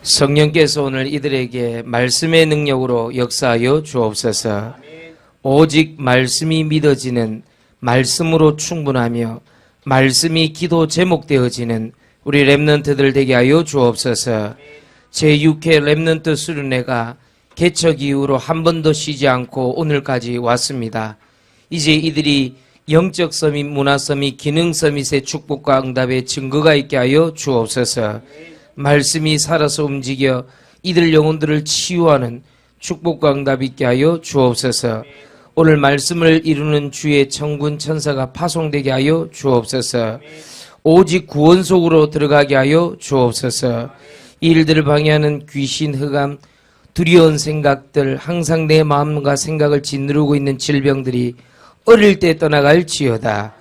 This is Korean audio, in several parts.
성령께서 오늘 이들에게 말씀의 능력으로 역사하여 주옵소서. 오직 말씀이 믿어지는, 말씀으로 충분하며 말씀이 기도 제목되어지는 우리 렘넌트들 되게 하여 주옵소서. 제6회 렘넌트 수련회가 개척 이후로 한 번도 쉬지 않고 오늘까지 왔습니다. 이제 이들이 영적 서밋, 문화 서밋, 기능 서밋의 축복과 응답의 증거가 있게 하여 주옵소서. 말씀이 살아서 움직여 이들 영혼들을 치유하는 축복과 응답 있게 하여 주옵소서. 오늘 말씀을 이루는 주의 천군 천사가 파송되게 하여 주옵소서. 오직 구원 속으로 들어가게 하여 주옵소서. 이 일들을 방해하는 귀신, 흑암, 두려운 생각들, 항상 내 마음과 생각을 짓누르고 있는 질병들이 어릴 때 떠나갈지어다.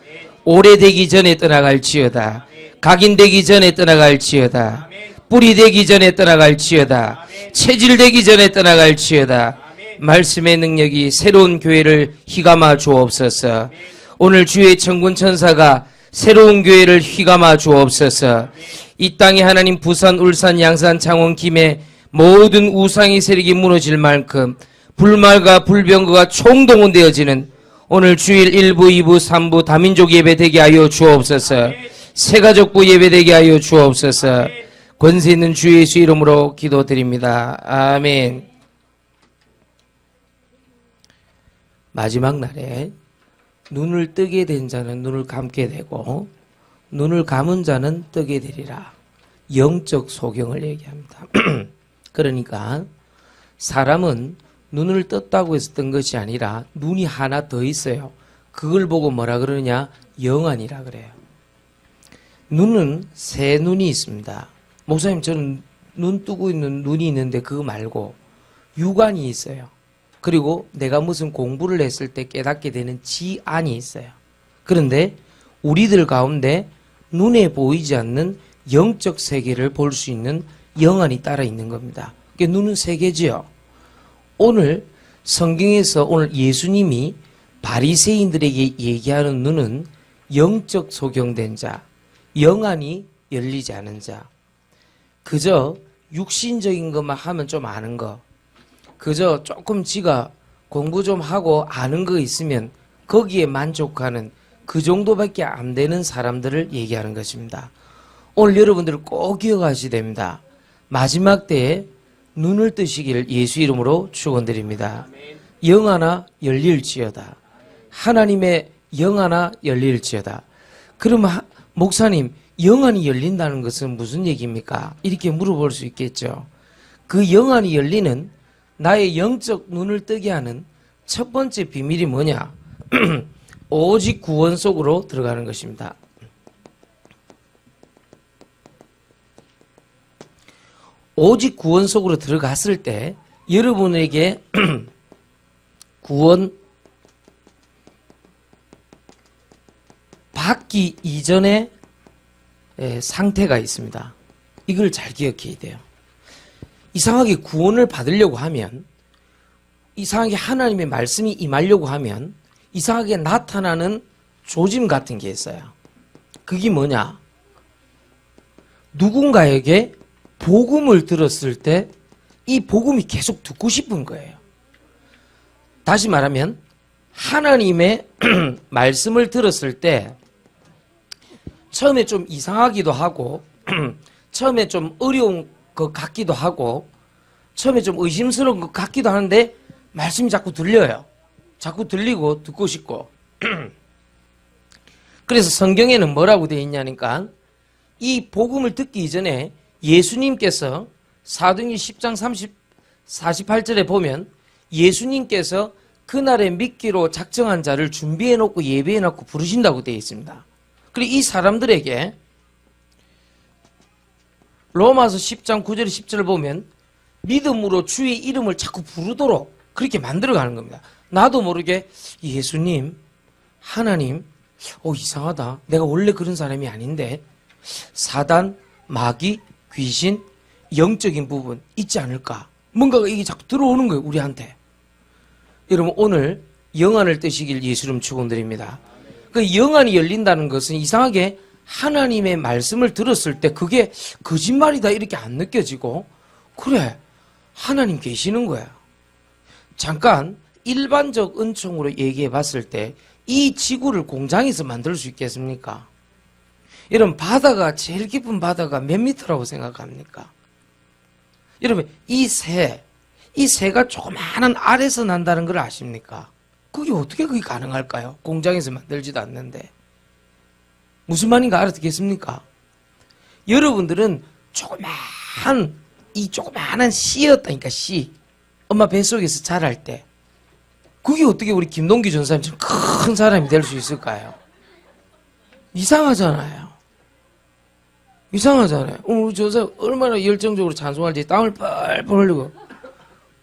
오래되기 전에 떠나갈지어다. 각인되기 전에 떠나갈지어다. 뿌리 되기 전에 떠나갈지어다. 체질되기 전에 떠나갈지어다. 말씀의 능력이 새로운 교회를 휘감아 주옵소서. 오늘 주의 천군 천사가 새로운 교회를 휘감아 주옵소서. 이 땅에 하나님 부산, 울산, 양산, 창원, 김해 모든 우상의 세력이 무너질 만큼 불말과 불병거가 총동원되어지는 오늘 주일 1부, 2부, 3부 다민족 예배 되게 하여 주옵소서. 새가족부 예배 되게 하여 주옵소서. 권세 있는 주 예수 이름으로 기도드립니다. 아멘. 마지막 날에 눈을 뜨게 된 자는 눈을 감게 되고 눈을 감은 자는 뜨게 되리라. 영적 소경을 얘기합니다. 그러니까 사람은 눈을 떴다고 해서 뜬 것이 아니라 눈이 하나 더 있어요. 그걸 보고 뭐라 그러느냐? 영안이라 그래요. 눈은 세 눈이 있습니다. 목사님, 저는 눈 뜨고 있는 눈이 있는데 그거 말고 육안이 있어요. 그리고 내가 무슨 공부를 했을 때 깨닫게 되는 지안이 있어요. 그런데 우리들 가운데 눈에 보이지 않는 영적 세계를 볼 수 있는 영안이 따라 있는 겁니다. 그게 눈은 세 개지요. 오늘 성경에서 오늘 예수님이 바리새인들에게 얘기하는 눈은 영적 소경된 자, 영안이 열리지 않은 자, 그저 육신적인 것만 하면 좀 아는 거, 그저 조금 지가 공부 좀 하고 아는 거 있으면 거기에 만족하는 그 정도밖에 안 되는 사람들을 얘기하는 것입니다. 오늘 여러분들 꼭 기억하셔야 됩니다. 마지막 때에 눈을 뜨시기를 예수 이름으로 축원드립니다. 영 하나 열릴지어다. 하나님의 영 하나 열릴지어다. 그러면 목사님, 영안이 열린다는 것은 무슨 얘기입니까? 이렇게 물어볼 수 있겠죠. 그 영안이 열리는 나의 영적 눈을 뜨게 하는 첫 번째 비밀이 뭐냐? 오직 구원 속으로 들어가는 것입니다. 오직 구원 속으로 들어갔을 때 여러분에게 구원 받기 이전에 상태가 있습니다. 이걸 잘 기억해야 돼요. 이상하게 구원을 받으려고 하면, 이상하게 하나님의 말씀이 임하려고 하면 이상하게 나타나는 조짐 같은 게 있어요. 그게 뭐냐? 누군가에게 복음을 들었을 때 이 복음이 계속 듣고 싶은 거예요. 다시 말하면 하나님의 말씀을 들었을 때 처음에 좀 이상하기도 하고 처음에 좀 어려운 것 같기도 하고 처음에 좀 의심스러운 것 같기도 하는데 말씀이 자꾸 들려요. 자꾸 들리고 듣고 싶고 그래서 성경에는 뭐라고 되어 있냐니까 이 복음을 듣기 이전에 예수님께서 사도행전 10장 48절에 보면 예수님께서 그날에 믿기로 작정한 자를 준비해 놓고 예배해 놓고 부르신다고 되어 있습니다. 그리고 이 사람들에게 로마서 10장 9절 10절을 보면 믿음으로 주의 이름을 자꾸 부르도록 그렇게 만들어가는 겁니다. 나도 모르게 예수님, 하나님, 이상하다. 내가 원래 그런 사람이 아닌데 사단, 마귀, 귀신, 영적인 부분 있지 않을까? 뭔가가 이게 자꾸 들어오는 거예요, 우리한테. 여러분, 오늘 영안을 뜨시길 예수 이름 축원드립니다. 그 영안이 열린다는 것은 이상하게 하나님의 말씀을 들었을 때 그게 거짓말이다 이렇게 안 느껴지고 그래, 하나님 계시는 거야. 잠깐 일반적 은총으로 얘기해 봤을 때 이 지구를 공장에서 만들 수 있겠습니까? 여러분, 바다가, 제일 깊은 바다가 몇 미터라고 생각합니까? 여러분, 이 새가 조그마한 알에서 난다는 걸 아십니까? 그게 어떻게 그게 가능할까요? 공장에서 만들지도 않는데. 무슨 말인가 알아듣겠습니까? 여러분들은 조그마한 씨였다니까, 씨. 엄마 뱃속에서 자랄 때. 그게 어떻게 우리 김동기 전사님처럼 큰 사람이 될 수 있을까요? 이상하잖아요. 우리 전사 얼마나 열정적으로 찬송할지 땀을 뻘뻘 흘리고.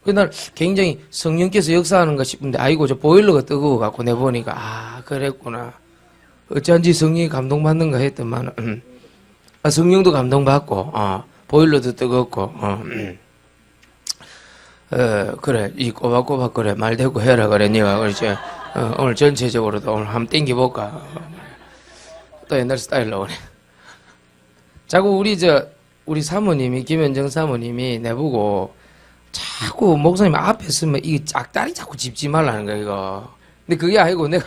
그날 굉장히 성령께서 역사하는가 싶은데, 아이고, 저 보일러가 뜨거워갖고 내보니까, 아, 그랬구나. 어쩐지 성령이 감동받는가 했더만, 성령도 감동받고, 보일러도 뜨겁고, 그래, 이 꼬박꼬박 그래, 말대꾸 해라 그래, 니가, 그렇지. 오늘 전체적으로도 오늘 한번 땡겨볼까. 또 옛날 스타일로 그래. 자꾸 우리 사모님이, 김현정 사모님이 내보고, 자꾸 목사님 앞에 서면 이게 짝다리 자꾸 짚지 말라는 거야, 이거. 근데 그게 아니고 내가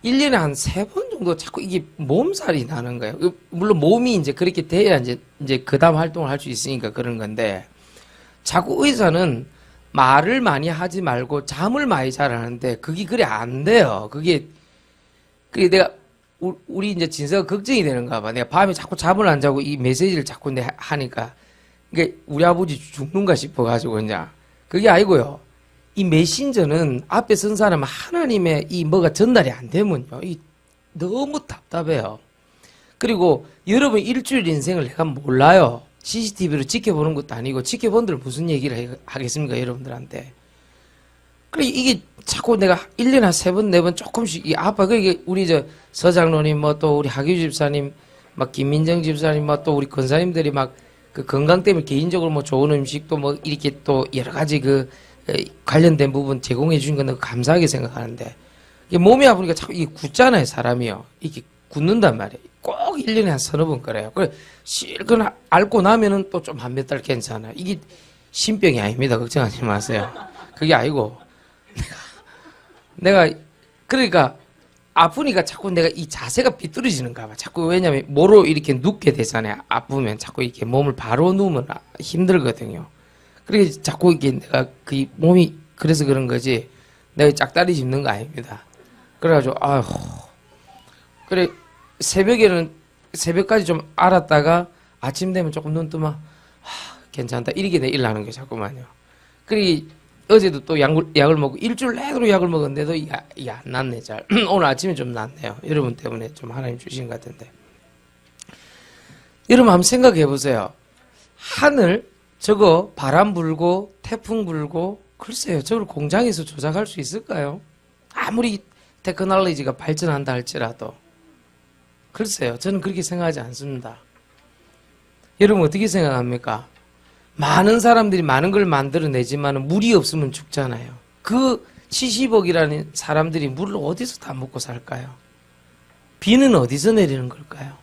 1년에 한 3번 정도 자꾸 이게 몸살이 나는 거예요. 물론 몸이 이제 그렇게 돼야 이제 그 다음 활동을 할 수 있으니까 그런 건데, 자꾸 의사는 말을 많이 하지 말고 잠을 많이 자라는데 그게 그래 안 돼요. 그게 내가 우리 이제 진서가 걱정이 되는가 봐. 내가 밤에 자꾸 잠을 안 자고 이 메시지를 자꾸 내 하니까 이게 우리 아버지 죽는가 싶어가지고 이제 그게 아니고요. 이 메신저는 앞에 선 사람은 하나님의 이 뭐가 전달이 안 되면요, 이 너무 답답해요. 그리고 여러분 일주일 인생을 내가 몰라요. CCTV로 지켜보는 것도 아니고 지켜본들 무슨 얘기를 하겠습니까, 여러분들한테. 그래 이게 자꾸 내가 1년에 한 3번, 4번 조금씩 이 아빠 그게 우리 저 서장로님 뭐 또 우리 하규 집사님 막 김민정 집사님 뭐 또 우리 권사님들이 막 그 건강 때문에 개인적으로 뭐 좋은 음식도 뭐 이렇게 또 여러 가지 그 관련된 부분 제공해 주신 건 감사하게 생각하는데, 이게 몸이 아프니까 자꾸 이게 굳잖아요, 사람이요. 이게 굳는단 말이에요. 꼭 1년에 한 서너 번 그래요. 그래 실컷 앓고 나면은 또 좀 한 몇 달 괜찮아요. 이게 신병이 아닙니다. 걱정하지 마세요. 그게 아니고 내가 그러니까 아프니까 자꾸 내가 이 자세가 삐뚤어지는가 봐. 자꾸 왜냐면 뭐로 이렇게 눕게 되잖아요. 아프면 자꾸 이렇게 몸을 바로 누우면 힘들거든요. 그래 자꾸 이게 내가 그 몸이 그래서 그런 거지 내가 짝다리 짚는 거 아닙니다. 그래가지고 아휴 그래 새벽까지 좀 알았다가 아침 되면 조금 눈 뜨면 괜찮다 이렇게 내 일나는 게 자꾸만요. 그래 어제도 또 약을 먹고 일주일 내도록 약을 먹었는데도 이게 안 낫네 잘. 오늘 아침에 좀 낫네요. 여러분 때문에 좀 하나님 주신 것 같은데. 여러분 한번 생각해 보세요. 하늘 저거 바람 불고 태풍 불고 글쎄요 저걸 공장에서 조작할 수 있을까요? 아무리 테크놀로지가 발전한다 할지라도 글쎄요 저는 그렇게 생각하지 않습니다. 여러분 어떻게 생각합니까? 많은 사람들이 많은 걸 만들어내지만 물이 없으면 죽잖아요. 그 70억이라는 사람들이 물을 어디서 다 먹고 살까요? 비는 어디서 내리는 걸까요?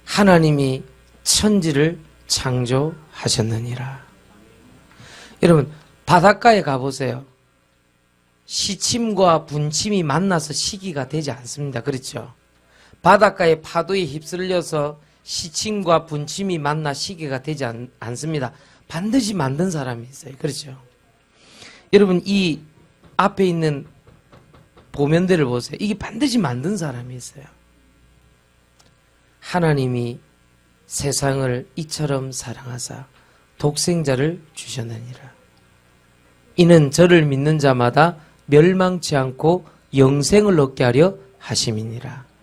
하나님이 천지를 창조하셨느니라. 여러분 바닷가에 가보세요. 시침과 분침이 만나서 시기가 되지 않습니다. 그렇죠? 바닷가의 파도에 휩쓸려서 시침과 분침이 만나 시계가 되지 않습니다. 반드시 만든 사람이 있어요. 그렇죠? 여러분 이 앞에 있는 보면대를 보세요. 이게 반드시 만든 사람이 있어요. 하나님이 세상을 이처럼 사랑하사 독생자를 주셨느니라. 이는 저를 믿는 자마다 멸망치 않고 영생을 얻게 하려 하심이니라.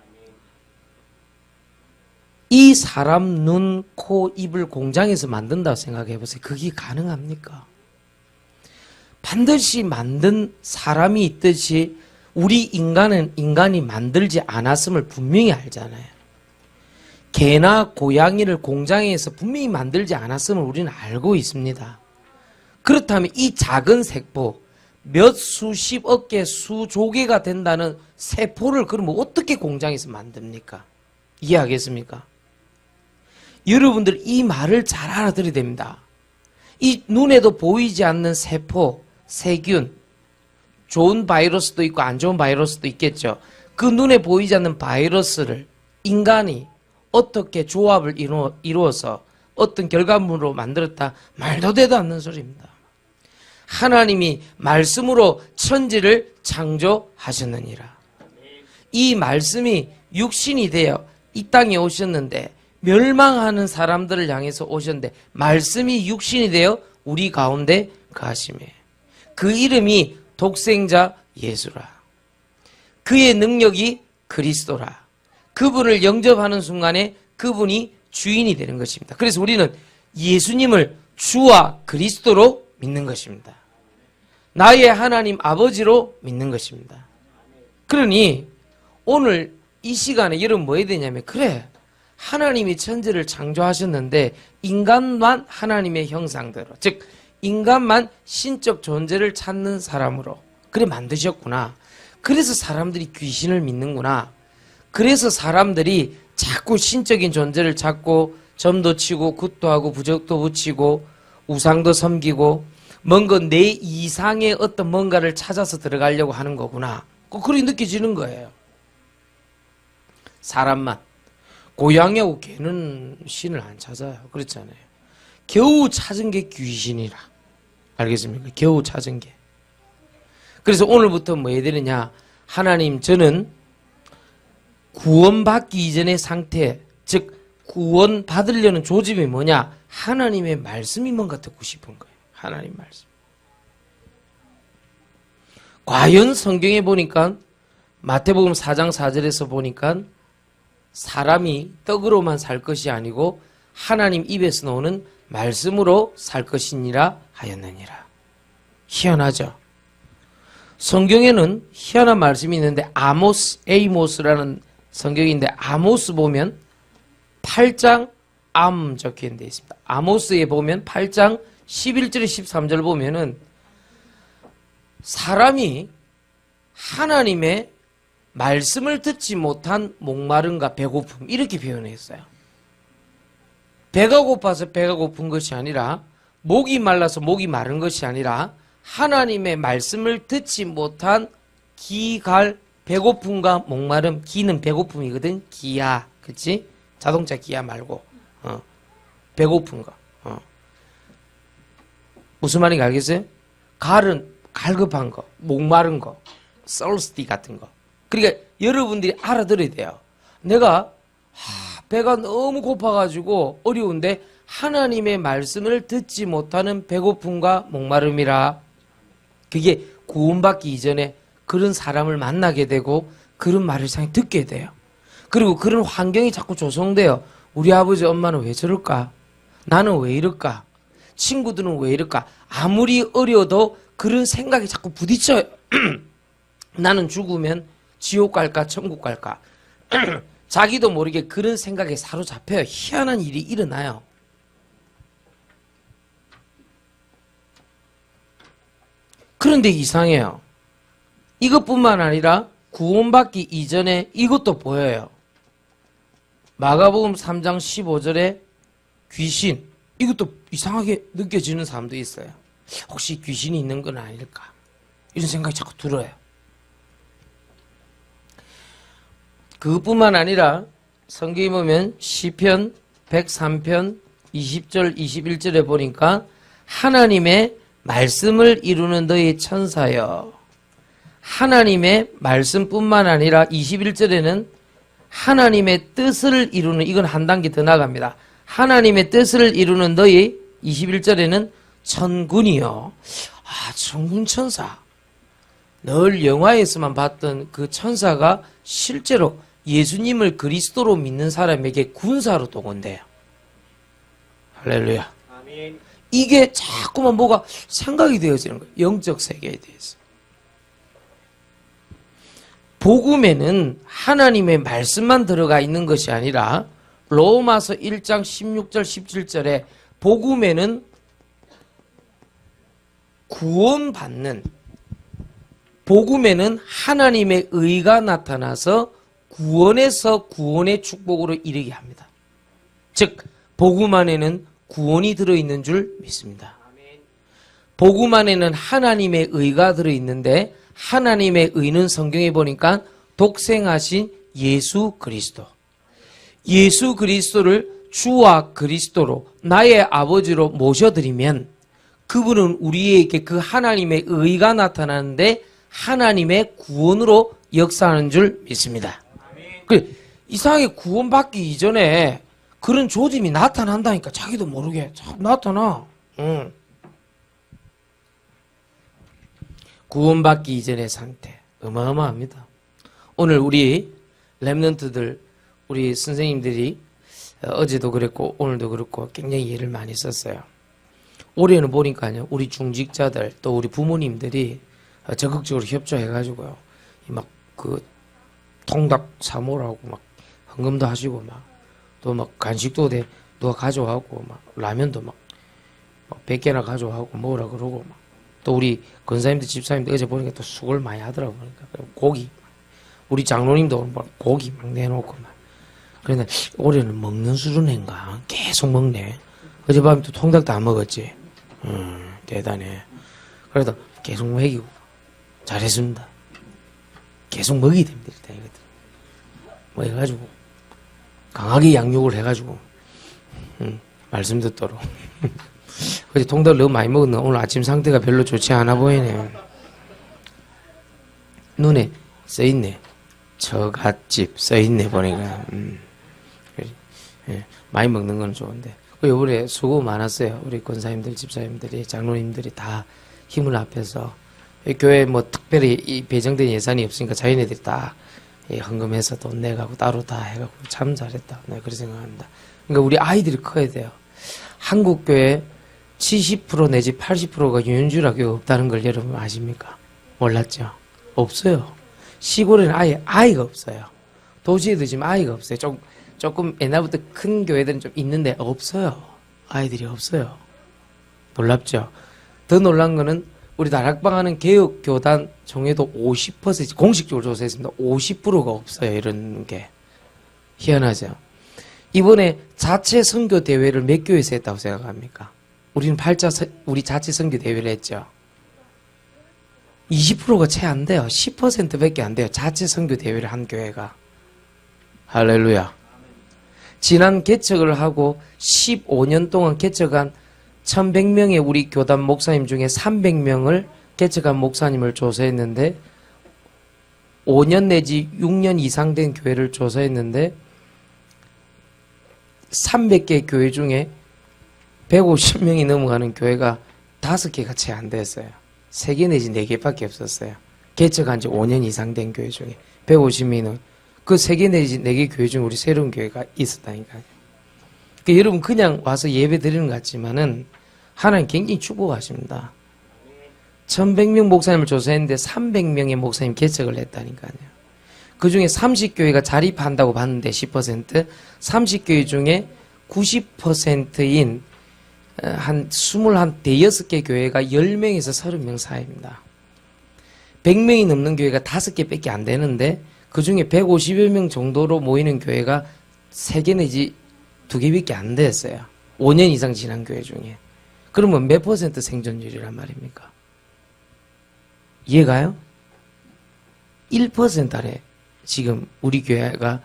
이 사람 눈, 코, 입을 공장에서 만든다고 생각해 보세요. 그게 가능합니까? 반드시 만든 사람이 있듯이 우리 인간이 만들지 않았음을 분명히 알잖아요. 개나 고양이를 공장에서 분명히 만들지 않았음을 우리는 알고 있습니다. 그렇다면 이 작은 세포, 몇 수십억 개, 수조개가 된다는 세포를 그러면 어떻게 공장에서 만듭니까? 이해하겠습니까? 여러분들 이 말을 잘 알아들어야 됩니다. 이 눈에도 보이지 않는 세포, 세균, 좋은 바이러스도 있고 안 좋은 바이러스도 있겠죠. 그 눈에 보이지 않는 바이러스를 인간이 어떻게 조합을 이루어서 어떤 결과물로 만들었다, 말도 되도 않는 소리입니다. 하나님이 말씀으로 천지를 창조하셨느니라. 이 말씀이 육신이 되어 이 땅에 오셨는데 멸망하는 사람들을 향해서 오셨는데 말씀이 육신이 되어 우리 가운데 거하시매. 그 이름이 독생자 예수라. 그의 능력이 그리스도라. 그분을 영접하는 순간에 그분이 주인이 되는 것입니다. 그래서 우리는 예수님을 주와 그리스도로 믿는 것입니다. 나의 하나님 아버지로 믿는 것입니다. 그러니 오늘 이 시간에 여러분 뭐 해야 되냐면, 그래, 하나님이 천지를 창조하셨는데 인간만 하나님의 형상대로, 즉 인간만 신적 존재를 찾는 사람으로 그래 만드셨구나. 그래서 사람들이 귀신을 믿는구나. 그래서 사람들이 자꾸 신적인 존재를 찾고 점도 치고 굿도 하고 부적도 붙이고 우상도 섬기고 뭔가 내 이상의 어떤 뭔가를 찾아서 들어가려고 하는 거구나. 그렇게 느껴지는 거예요. 사람만. 고양이하고 개는 신을 안 찾아요. 그렇잖아요. 겨우 찾은 게 귀신이라. 알겠습니까? 겨우 찾은 게. 그래서 오늘부터 뭐 해야 되느냐. 하나님, 저는 구원받기 이전의 상태, 즉 구원 받으려는 조짐이 뭐냐? 하나님의 말씀이 뭔가 듣고 싶은 거예요. 하나님 말씀. 과연 성경에 보니까 마태복음 4장 4절에서 보니까 사람이 떡으로만 살 것이 아니고 하나님 입에서 나오는 말씀으로 살 것이니라 하였느니라. 희한하죠? 성경에는 희한한 말씀이 있는데 에이모스라는 성경인데 아모스 보면 8장 암 적혀있는 데 있습니다. 아모스에 보면 8장 11절 13절 보면은 사람이 하나님의 말씀을 듣지 못한 목마름과 배고픔, 이렇게 표현했어요. 배가 고파서 배가 고픈 것이 아니라, 목이 말라서 목이 마른 것이 아니라 하나님의 말씀을 듣지 못한 기갈, 배고픔과 목마름. 기는 배고픔이거든. 기아, 그치? 자동차 기아 말고 배고픈 거. 무슨 말인지 알겠어요? 갈은 갈급한 거, 목마른 거, thirsty 같은 거. 그러니까 여러분들이 알아들어야 돼요. 내가 배가 너무 고파가지고 어려운데 하나님의 말씀을 듣지 못하는 배고픔과 목마름이라. 그게 구원받기 이전에 그런 사람을 만나게 되고 그런 말을 상 듣게 돼요. 그리고 그런 환경이 자꾸 조성돼요. 우리 아버지 엄마는 왜 저럴까? 나는 왜 이럴까? 친구들은 왜 이럴까? 아무리 어려도 그런 생각이 자꾸 부딪혀요. 나는 죽으면 지옥 갈까 천국 갈까? 자기도 모르게 그런 생각에 사로잡혀요. 희한한 일이 일어나요. 그런데 이상해요. 이것뿐만 아니라 구원받기 이전에 이것도 보여요. 마가복음 3장 15절에 귀신, 이것도 이상하게 느껴지는 사람도 있어요. 혹시 귀신이 있는 건 아닐까? 이런 생각이 자꾸 들어요. 그것뿐만 아니라 성경에 보면 시편 103편 20절 21절에 보니까 하나님의 말씀을 이루는 너희 천사여. 하나님의 말씀뿐만 아니라 21절에는 하나님의 뜻을 이루는, 이건 한 단계 더 나갑니다. 하나님의 뜻을 이루는 너희 21절에는 천군이요. 천군 천사. 늘 영화에서만 봤던 그 천사가 실제로 예수님을 그리스도로 믿는 사람에게 군사로 또 온대요. 할렐루야. 아멘. 이게 자꾸만 뭐가 생각이 되어지는 거예요. 영적 세계에 대해서. 복음에는 하나님의 말씀만 들어가 있는 것이 아니라 로마서 1장 16절 17절에 복음에는 구원받는, 복음에는 하나님의 의가 나타나서 구원에서 구원의 축복으로 이르게 합니다. 즉 복음 안에는 구원이 들어있는 줄 믿습니다. 복음 안에는 하나님의 의가 들어있는데 하나님의 의는 성경에 보니까 독생하신 예수 그리스도. 예수 그리스도를 주와 그리스도로 나의 아버지로 모셔드리면 그분은 우리에게 그 하나님의 의가 나타나는데 하나님의 구원으로 역사하는 줄 믿습니다. 이상하게 구원받기 이전에 그런 조짐이 나타난다니까. 자기도 모르게 자꾸 나타나. 구원받기 이전의 상태 어마어마합니다. 오늘 우리 렘넌트들 우리 선생님들이 어제도 그랬고 오늘도 그렇고 굉장히 예를 많이 썼어요. 올해는 보니까요, 우리 중직자들 또 우리 부모님들이 적극적으로 협조해가지고요, 막 그 통닭 사모라고 막 헌금도 하시고 막 또 막 간식도 누가 가져가고 막 라면도 막 100개나 가져가고 뭐라 그러고 막 또 우리 권사님들 집사님들 어제 보니까 또 수고를 많이 하더라고. 그러니까 고기, 우리 장로님도 막 고기 막 내놓고 막. 그런데 올해는 먹는 수준인가 계속 먹네. 어젯밤에 또 통닭도 안 먹었지. 대단해. 그래도 계속 먹이고 잘했습니다. 계속 먹이 됩니다. 이것들 뭐 해가지고 강하게 양육을 해가지고 말씀 듣도록. 어제 통닭을 너무 많이 먹었는데 오늘 아침 상태가 별로 좋지 않아 보이네. 눈에 써있네. 처갓집 써있네 보니까. 예, 많이 먹는 건 좋은데. 이번에 수고 많았어요. 우리 권사님들, 집사님들이, 장로님들이 다 힘을 합해서 교회 뭐 특별히 이 배정된 예산이 없으니까 자기네들이 다 헌금해서 돈 내가고 따로 다 해가고 참 잘했다. 네, 그렇게 생각합니다. 그러니까 우리 아이들이 커야 돼요. 한국 교회 70% 내지 80%가 유년주일학교가 없다는 걸 여러분 아십니까? 몰랐죠? 없어요. 시골에는 아예 아이가 없어요. 도시에도 지금 아이가 없어요. 조금 옛날부터 큰 교회들은 좀 있는데 없어요. 아이들이 없어요. 놀랍죠? 더 놀란 거는 우리 다락방하는 개혁교단 종회도 50% 공식적으로 조사했습니다. 50%가 없어요. 이런 게. 희한하죠? 이번에 자체 선교 대회를 몇 교회에서 했다고 생각합니까? 우리는 우리 자체 선교 대회를 했죠. 20%가 채 안 돼요. 10%밖에 안 돼요. 자체 선교 대회를 한 교회가. 할렐루야. 지난 개척을 하고 15년 동안 개척한 1100명의 우리 교단 목사님 중에 300명을 개척한 목사님을 조사했는데 5년 내지 6년 이상 된 교회를 조사했는데 300개 교회 중에 150명이 넘어가는 교회가 5개가 채 안 됐어요. 3개 내지 4개밖에 없었어요. 개척한 지 5년 이상 된 교회 중에 150명은 그 3개 내지 4개 교회 중에 우리 새로운 교회가 있었다니까요. 그러니까 여러분 그냥 와서 예배 드리는 것 같지만은 하나님 굉장히 축복하십니다. 1100명 목사님을 조사했는데 300명의 목사님 개척을 했다니까요. 그 중에 30교회가 자립한다고 봤는데 10%, 30교회 중에 90%인 한 26개 교회가 10명에서 30명 사이입니다. 100명이 넘는 교회가 5개밖에 안 되는데 그 중에 150여 명 정도로 모이는 교회가 3개 내지 2개밖에 안 됐어요. 5년 이상 지난 교회 중에. 그러면 몇 퍼센트 생존율이란 말입니까? 이해가요? 1% 아래 지금 우리 교회가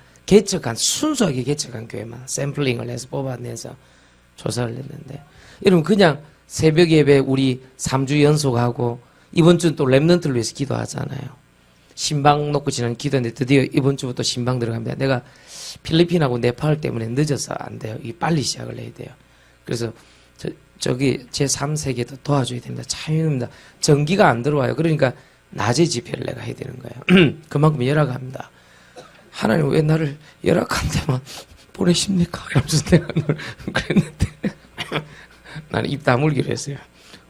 순수하게 개척한 교회만 샘플링을 해서 뽑아내서 조사를 했는데, 여러분 그냥 새벽 예배 우리 3주 연속하고 이번 주는 또 렘넌트를 위해서 기도하잖아요. 신방 놓고 지난 기도인데 드디어 이번 주부터 신방 들어갑니다. 내가 필리핀하고 네팔 때문에 늦어서 안 돼요. 이 빨리 시작을 해야 돼요. 그래서 저기 제3세계도 도와줘야 됩니다. 참여입니다. 전기가 안 들어와요. 그러니까 낮에 집회를 내가 해야 되는 거예요. 그만큼 열악합니다. 하나님 왜 나를 열악한 데만 보내십니까? 이러면서 내가 그랬는데 나는 입 다물기로 했어요.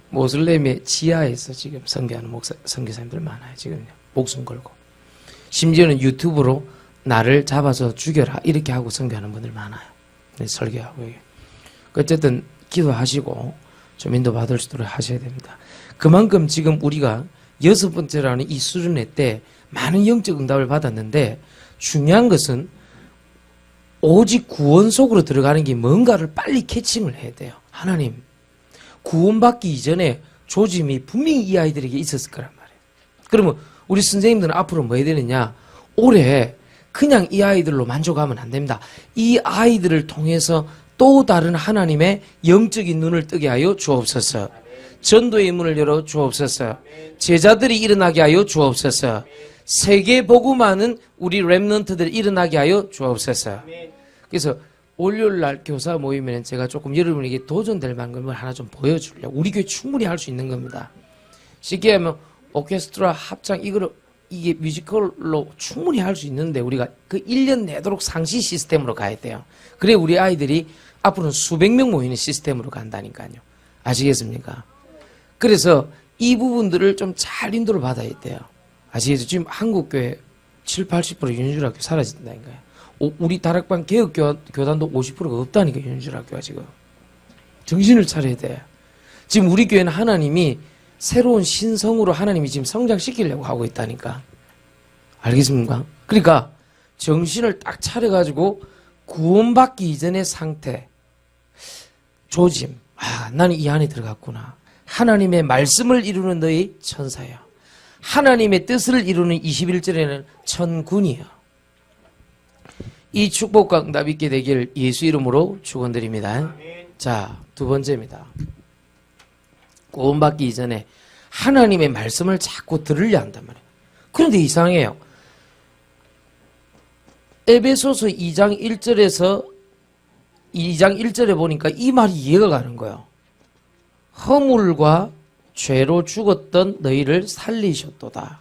모슬렘의 지하에서 지금 선교하는 선교사님들 많아요. 지금요. 목숨 걸고. 심지어는 유튜브로 나를 잡아서 죽여라 이렇게 하고 선교하는 분들 많아요. 네, 설교하고. 어쨌든 기도하시고 좀 인도받을 수 있도록 하셔야 됩니다. 그만큼 지금 우리가 6번째라는 이 수준의 때 많은 영적 응답을 받았는데 중요한 것은 오직 구원 속으로 들어가는 게 뭔가를 빨리 캐칭을 해야 돼요. 하나님, 구원받기 이전에 조짐이 분명히 이 아이들에게 있었을 거란 말이에요. 그러면 우리 선생님들은 앞으로 뭐 해야 되느냐? 올해 그냥 이 아이들로 만족하면 안 됩니다. 이 아이들을 통해서 또 다른 하나님의 영적인 눈을 뜨게 하여 주옵소서. 전도의 문을 열어 주옵소서. 제자들이 일어나게 하여 주옵소서. 세계 복음하는 우리 렘넌트들 일어나게 하여 주옵소서. 그래서 월요일날 교사 모이면 제가 조금 여러분에게 도전될 만한 걸 하나 좀 보여주려고. 우리 교회 충분히 할 수 있는 겁니다. 쉽게 하면 오케스트라 합창 이게 뮤지컬로 충분히 할 수 있는데 우리가 그 1년 내도록 상시 시스템으로 가야 돼요. 그래 우리 아이들이 앞으로는 수백 명 모이는 시스템으로 간다니까요. 아시겠습니까? 그래서 이 부분들을 좀 잘 인도를 받아야 돼요. 아시겠죠? 지금 한국교회 70~80% 윤주학교 사라진다니까요. 우리 다락방 개혁교단도 50%가 없다니까 윤주학교가 지금. 정신을 차려야 돼요. 지금 우리 교회는 하나님이 새로운 신성으로 하나님이 지금 성장시키려고 하고 있다니까. 알겠습니까? 그러니까 정신을 딱 차려가지고 구원받기 이전의 상태, 조짐. 나는 이 안에 들어갔구나. 하나님의 말씀을 이루는 너희 천사야. 하나님의 뜻을 이루는 21절에는 천군이야. 이 축복과 응답 있게 되길 예수 이름으로 축원드립니다. 자, 두 번째입니다. 구원받기 이전에 하나님의 말씀을 자꾸 들으려 한단 말이에요. 그런데 이상해요. 에베소서 2장 1절에 보니까 이 말이 이해가 가는 거예요. 허물과 죄로 죽었던 너희를 살리셨도다.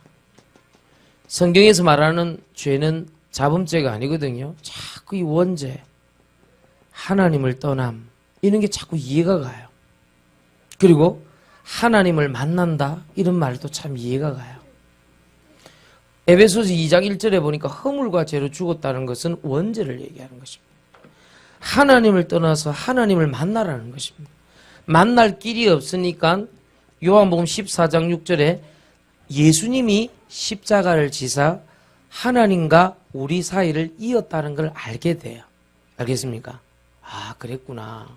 성경에서 말하는 죄는 자범죄가 아니거든요. 자꾸 이 원죄, 하나님을 떠남, 이런 게 자꾸 이해가 가요. 그리고 하나님을 만난다, 이런 말도 참 이해가 가요. 에베소서 2장 1절에 보니까 허물과 죄로 죽었다는 것은 원죄를 얘기하는 것입니다. 하나님을 떠나서 하나님을 만나라는 것입니다. 만날 길이 없으니까 요한복음 14장 6절에 예수님이 십자가를 지사 하나님과 우리 사이를 이었다는 걸 알게 돼요. 알겠습니까? 그랬구나.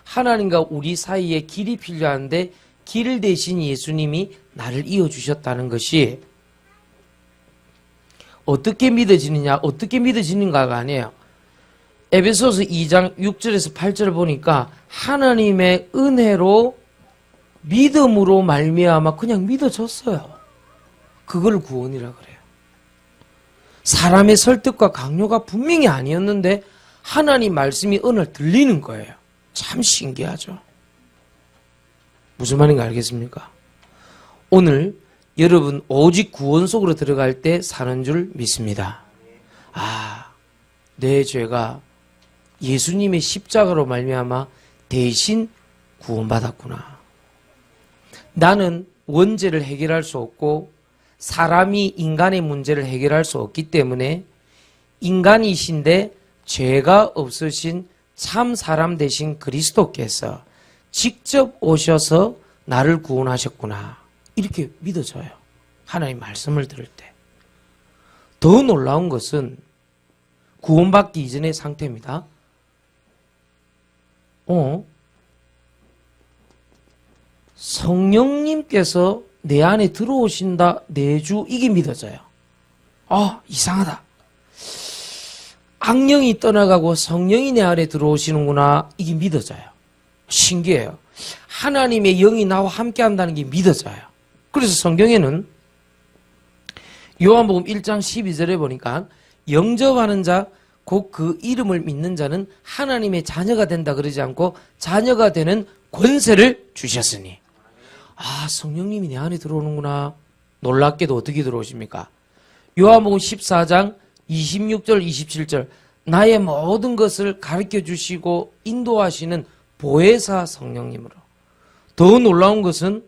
하나님과 우리 사이에 길이 필요한데 길 대신 예수님이 나를 이어주셨다는 것이 어떻게 믿어지느냐, 어떻게 믿어지는가가 아니에요. 에베소서 2장 6절에서 8절을 보니까 하나님의 은혜로 믿음으로 말미암아 그냥 믿어졌어요. 그걸 구원이라 그래요. 사람의 설득과 강요가 분명히 아니었는데 하나님 말씀이 오늘 들리는 거예요. 참 신기하죠. 무슨 말인가 알겠습니까? 오늘 여러분 오직 구원 속으로 들어갈 때 사는 줄 믿습니다. 내 죄가 예수님의 십자가로 말미암아 대신 구원받았구나. 나는 원죄를 해결할 수 없고 사람이 인간의 문제를 해결할 수 없기 때문에 인간이신데 죄가 없으신 참 사람 되신 그리스도께서 직접 오셔서 나를 구원하셨구나. 이렇게 믿어져요. 하나님 말씀을 들을 때. 더 놀라운 것은 구원받기 이전의 상태입니다. 성령님께서 내 안에 들어오신다, 내주, 이게 믿어져요. 이상하다. 악령이 떠나가고 성령이 내 안에 들어오시는구나, 이게 믿어져요. 신기해요. 하나님의 영이 나와 함께 한다는 게 믿어져요. 그래서 성경에는 요한복음 1장 12절에 보니까 영접하는 자, 곧 그 이름을 믿는 자는 하나님의 자녀가 된다 그러지 않고 자녀가 되는 권세를 주셨으니. 성령님이 내 안에 들어오는구나. 놀랍게도 어떻게 들어오십니까? 요한복음 14장 26절 27절 나의 모든 것을 가르쳐 주시고 인도하시는 보혜사 성령님으로. 더 놀라운 것은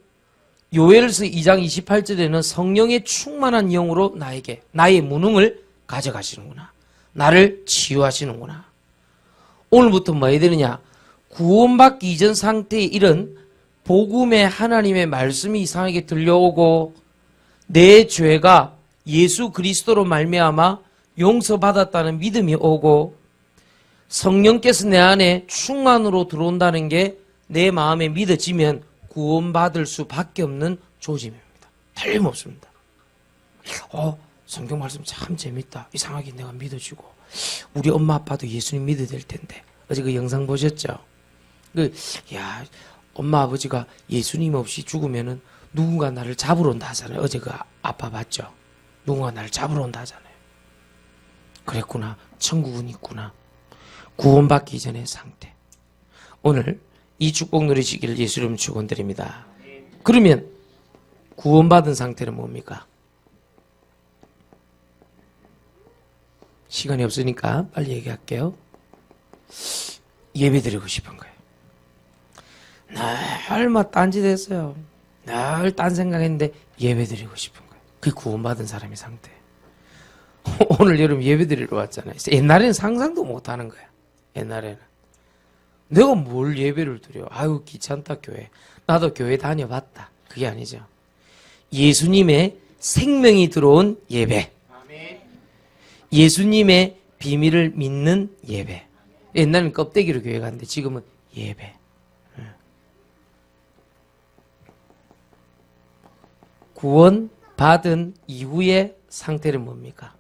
요엘서 2장 28절에는 성령의 충만한 영으로 나에게 나의 무능을 가져가시는구나. 나를 치유하시는구나. 오늘부터 뭐 해야 되느냐? 구원받기 이전 상태의 이런 복음의 하나님의 말씀이 이상하게 들려오고 내 죄가 예수 그리스도로 말미암아 용서받았다는 믿음이 오고 성령께서 내 안에 충만으로 들어온다는 게 내 마음에 믿어지면 구원받을 수밖에 없는 조짐입니다. 틀림없습니다. 성경 말씀 참 재밌다. 이상하게 내가 믿어지고 우리 엄마 아빠도 예수님 믿어야 될 텐데. 어제 그 영상 보셨죠? 엄마 아버지가 예수님 없이 죽으면은 누군가 나를 잡으러 온다 하잖아요. 어제 그 아빠 봤죠? 누군가 나를 잡으러 온다 하잖아요. 그랬구나. 천국은 있구나. 구원받기 전의 상태. 오늘 이 축복 누리시기를 예수 이름 축원드립니다. 그러면 구원받은 상태는 뭡니까? 시간이 없으니까 빨리 얘기할게요. 예배드리고 싶은 거예요. 늘 딴짓했어요. 늘 딴 생각했는데 예배드리고 싶은 거예요. 그게 구원받은 사람의 상태. 오늘 여러분 예배드리러 왔잖아요. 옛날에는 상상도 못하는 거야. 옛날에는 내가 뭘 예배를 드려. 아유 귀찮다 교회. 나도 교회 다녀봤다. 그게 아니죠. 예수님의 생명이 들어온 예배. 예수님의 비밀을 믿는 예배. 옛날에는 껍데기로 교회 갔는데 지금은 예배. 구원 받은 이후의 상태는 뭡니까?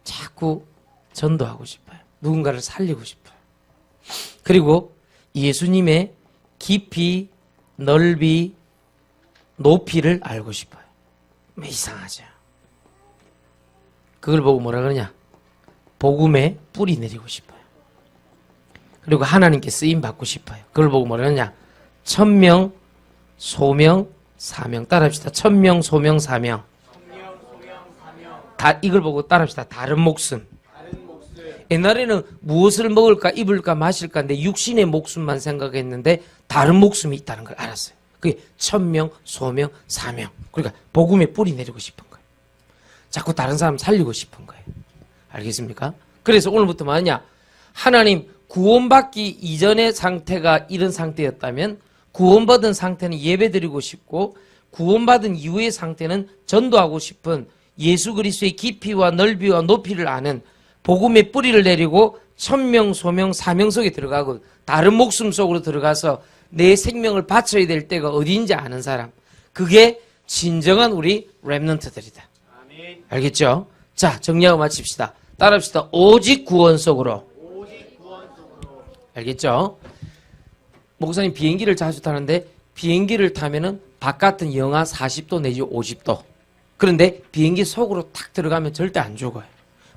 자꾸 전도하고 싶어요. 누군가를 살리고 싶어요. 그리고 예수님의 깊이, 넓이, 높이를 알고 싶어요. 이상하죠. 그걸 보고 뭐라 그러냐? 복음에 뿌리 내리고 싶어요. 그리고 하나님께 쓰임 받고 싶어요. 그걸 보고 뭐라 그러냐? 천명, 소명, 사명. 따라합시다. 천명, 소명, 사명. 이걸 보고 따라합시다. 다른 목숨. 옛날에는 무엇을 먹을까, 입을까, 마실까인데 육신의 목숨만 생각했는데 다른 목숨이 있다는 걸 알았어요. 그게 천명, 소명, 사명. 그러니까 복음에 뿌리 내리고 싶은 거예요. 자꾸 다른 사람 살리고 싶은 거예요. 알겠습니까? 그래서 오늘부터 뭐하냐? 하나님 구원받기 이전의 상태가 이런 상태였다면 구원받은 상태는 예배드리고 싶고 구원받은 이후의 상태는 전도하고 싶은 예수 그리스도의 깊이와 넓이와 높이를 아는 복음의 뿌리를 내리고 천명, 소명, 사명 속에 들어가고 다른 목숨 속으로 들어가서 내 생명을 바쳐야 될 때가 어디인지 아는 사람. 그게 진정한 우리 렘넌트들이다. 알겠죠? 자, 정리하고 마칩시다. 따라합시다. 오직 구원 속으로. 알겠죠? 목사님 비행기를 자주 타는데 비행기를 타면은 바깥은 영하 40도 내지 50도. 그런데 비행기 속으로 탁 들어가면 절대 안 죽어요.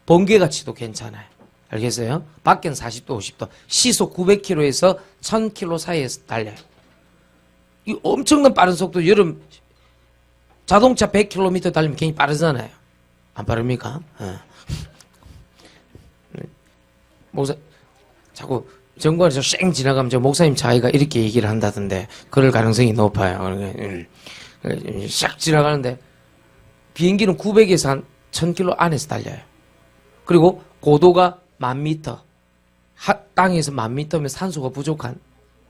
번개같이도 괜찮아요. 알겠어요? 밖에는 40도, 50도. 시속 900km에서 1000km 사이에서 달려요. 이 엄청난 빠른 속도, 여름 자동차 100km 달리면 굉장히 빠르잖아요. 안 빠릅니까? 목사, 자꾸 정관에서 쌩 지나가면 저 목사님 자기가 이렇게 얘기를 한다던데, 그럴 가능성이 높아요. 샥 지나가는데, 비행기는 900에서 한 1000km 안에서 달려요. 그리고 고도가 10,000m. 땅에서 10,000m면 산소가 부족한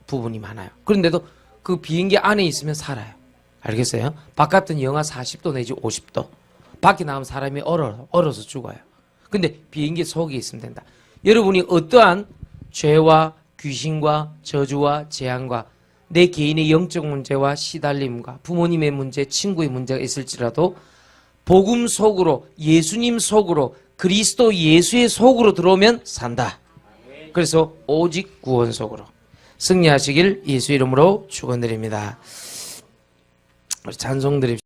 부분이 많아요. 그런데도 그 비행기 안에 있으면 살아요. 알겠어요? 바깥은 영하 40도 내지 50도. 밖에 나가면 사람이 얼어서 죽어요. 근데 비행기 속에 있으면 된다. 여러분이 어떠한 죄와 귀신과 저주와 재앙과 내 개인의 영적 문제와 시달림과 부모님의 문제, 친구의 문제가 있을지라도 복음 속으로, 예수님 속으로, 그리스도 예수의 속으로 들어오면 산다. 그래서 오직 구원 속으로 승리하시길 예수 이름으로 축원드립니다. 찬송 드립시다.